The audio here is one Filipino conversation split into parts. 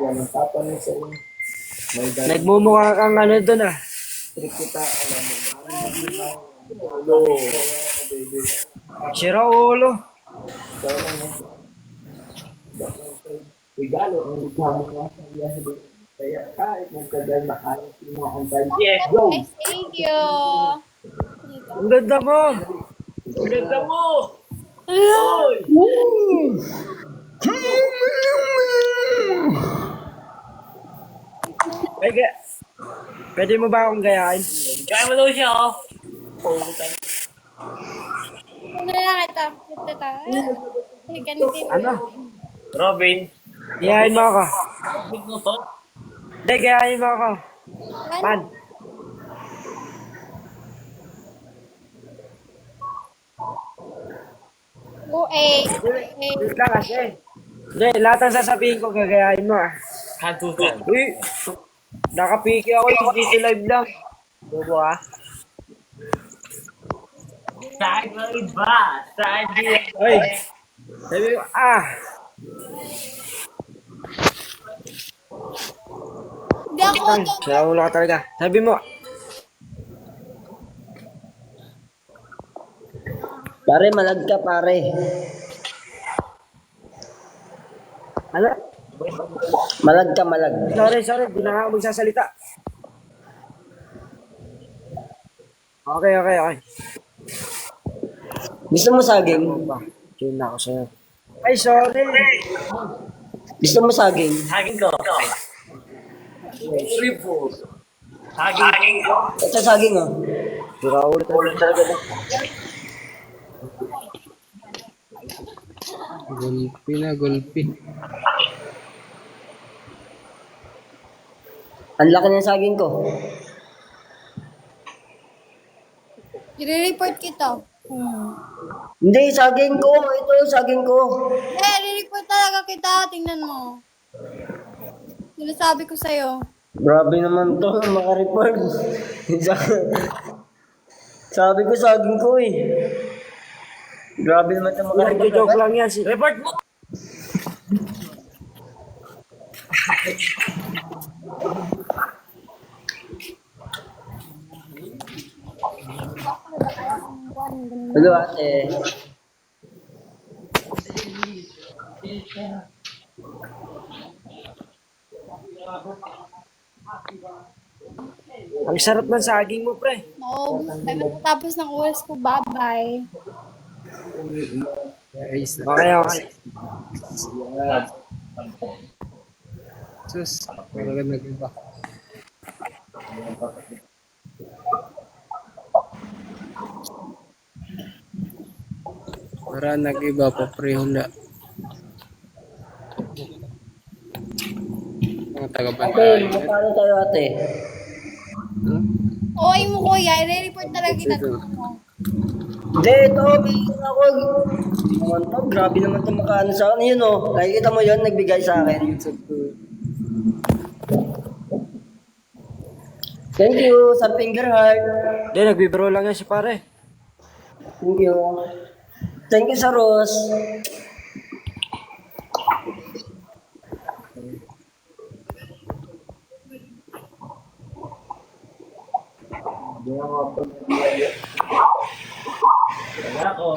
Yan ang tatanong sa inyo. Nagmumukha kang ano doon ah. Trip kita, alam mo ba? Sira ulo. Regalo ang reklamo nga sa iya. Kaya kahit magtagal na ayaw pinakantay. Yes, go! Thank you. Ang ganda mo. Ang ganda mo! Pwede mo ba akong gayahin? Kaya mo daw siya, oh. Ano na kita? Kita. Ganito. Ano? Robin. Gayahin mo ako. Big mo to? Hindi, gayahin mo ako. Man. Wait lang kasi. Hindi, lahat ng sasabihin ko gagayahin mo ah. Hantutan. Uy! Nakapiki ako yung dito live lang. Bobo ah. Saan mo iba? Saan di? Uy! Sabi mo, Hindi ako to. Sira ulo ka talaga. Sabi mo, Pare, malag ka, pare. ano? Malag ka, malag. Sorry. Di na nga ako magsasalita. Okay. Gusto mo saging? Tune na ako sa'yo. Ay, sorry. Gusto mo saging? Hagin ko. Hagin ko. Ito saging, oh. Sira ulo talaga na. Gulpi. Ang laki ng saging ko. I-report kita. Hindi, saging ko. Ito, saging ko. I-report talaga kita. Tingnan mo. Sinasabi ko sa'yo. Grabe naman to, maka-report. Sabi ko, saging ko eh. Grabe naman ito maka-report. Joke lang yan. Report mo! Hello, ate. Ang sarap ng saging mo, pre. No, tapos ng oras ko. Bye-bye. Okay. Sus, talaga nag-iba. Para nag-iba pa prehula. Mga Ate, taga-bantay. magkano tayo, ate? Oy mo kuya. I-report talaga kita. Hindi, ito, bigyan ako. Hindi naman to, grabe naman ito makaano sa akin. Yun, oh. Nakikita mo yun, nagbigay sa akin. Thank you, sa finger heart. Hindi, nagbibiro lang yan si pare. Thank you. Thank you sa Rose. Ako.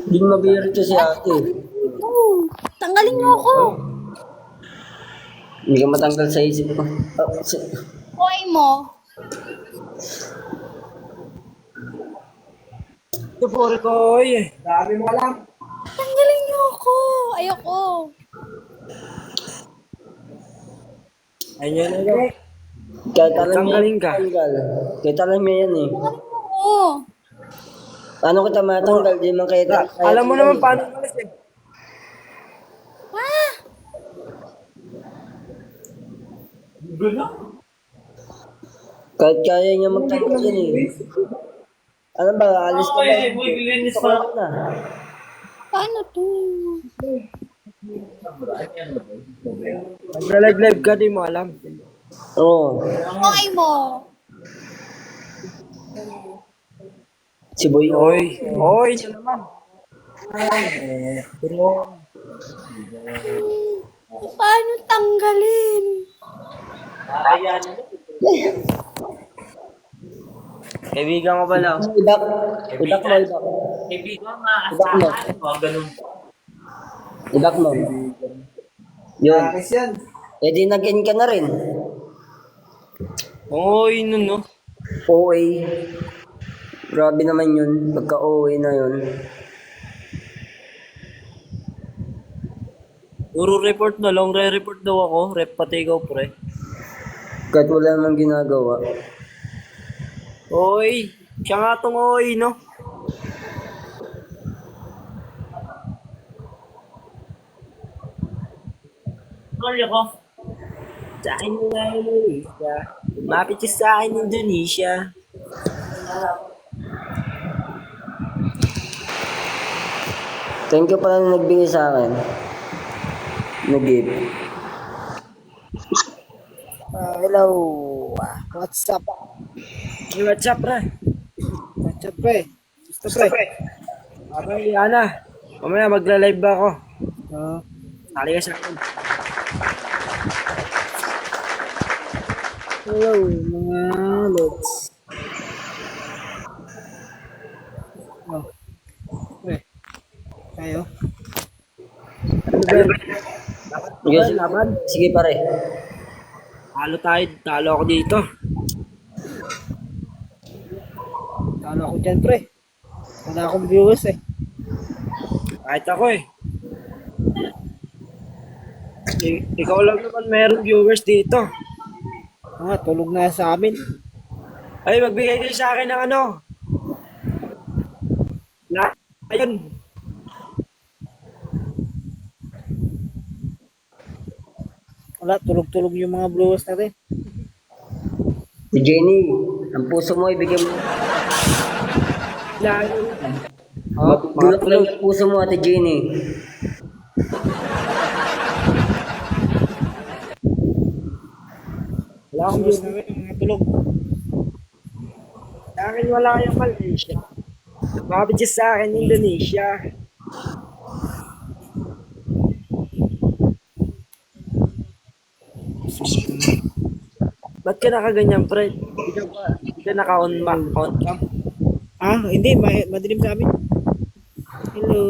Hindi mabiro ito si ate. Tanggalin niyo ako. Hindi ka matanggal sa isip ko. Oy mo. Ito, pore ko, dami mo alam. Tanggalin niyo ako. Ayoko. Ayun na. Kahit alam niya, Tanggalin ka. tanggal. Kahit alam niya yan eh. Tanggalin mo ako. Paano kita matanggal? Di man kahit Alam mo naman paano umalis eh. Ha? Kahit kaya niya magtanggal yan eh. Ano ba? Alis ka ba? Linis pa. Na. Paano to? Nagla-live ka, di mo alam. Oo. Oy mo. Si Boy. Oy, siya naman. Paano tanggalin? Kaibigan ko pala. Idak. Idak mo, idak. Kaibigan Idak mo. ganun. Idak mo. Yun. Ayos yan. Eh di nag-in ka na rin. Oy, nun no. OA. Grabe naman yun. Pagka OA na yun. Puro report na lang. Re-report daw ako. Rep pati ikaw, pre. Kahit wala namang ginagawa. Oy, siya nga tong oy, no? Sorry ako. Sa akin na Indonesia. Lumapit siya sa akin Indonesia. Thank you pala na nagbigay sa akin. Nag-give. Hello. What's up? What's up, pre? What's up, pre? Gusto, pre? Okay, Ana. Mamaya magla-live ba ako? Sali ka sa akin. Hello, mga lods. Oh. Pre. Tayo. Ano ba? Yes. Laban? Sige pare. Talo ako dito. Talo ako dyan, pre. Wala akong viewers eh. Kahit ako eh. Ikaw lang naman meron viewers dito. Tulog na sa amin. Ay, magbigay kayo sa akin ng ano. Ayun. Wala, tulog-tulog yung mga viewers natin. Si Jenny, ang puso mo ibigay mo. Magbulok lang yung puso mo, Ate Jenny. Wala akong viewers namin yung mga tulog. Sa akin wala kayong Malaysia. Lumapit siya sa akin Indonesia. Ba't ka nakaganyan, Fred? Hindi ka naka-on cam? Hindi. Madilim sa amin. Hello.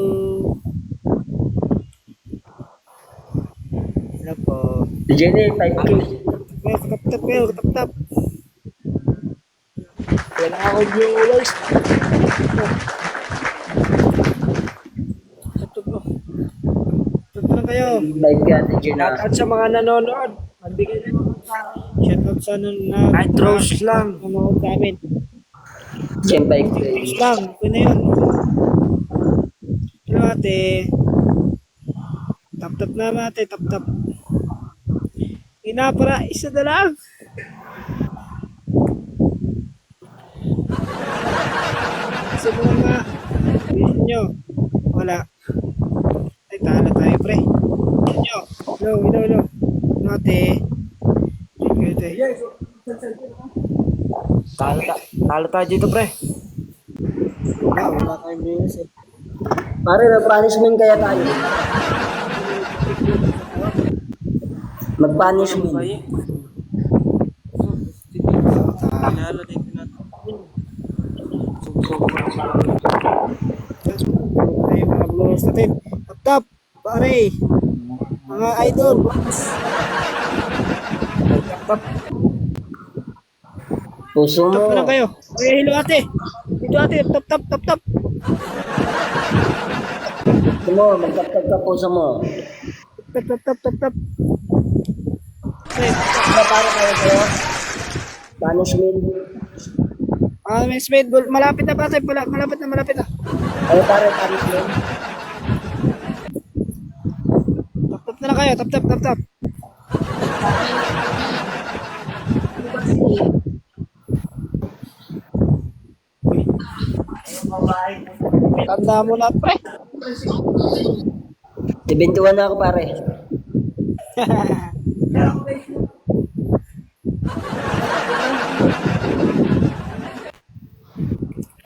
Hello po. Si Jenny, 5K. Tap. Wala akong viewers. Tap lang kayo. 5K, Ate Jenny. Shoutout sa mga nanonood. Magbigay na naman sa akin. Shoutout sa kahit rose lang. Nanonood sa amin. Jen, 5K. Rose lang. Okay na yun. Hello ate. Tap na ate. Tap. Para isa na lang. Isa na lang nga. Sabihin nyo. Wala. Ay, talo tayo, pre. Hello. Ate. Talo tayo dito, pre. Wala tayong viewers eh. Pare, may punishment kaya tayo. Mag-punishment. Ay, mga viewers natin. Tap, pare. Mga idol. Tap. Puso mo. Tap na kayo. Okay, hello ate. Dito ate, tap. Puso mo, magtap-tap ka puso mo. Tap. Ano para kayo? Punishment. May speed goal. Malapit na ate. Malapit na. Ano para punishment? Tap na kayo. Tap. Tanda mo na, pre. 21 na ako pare.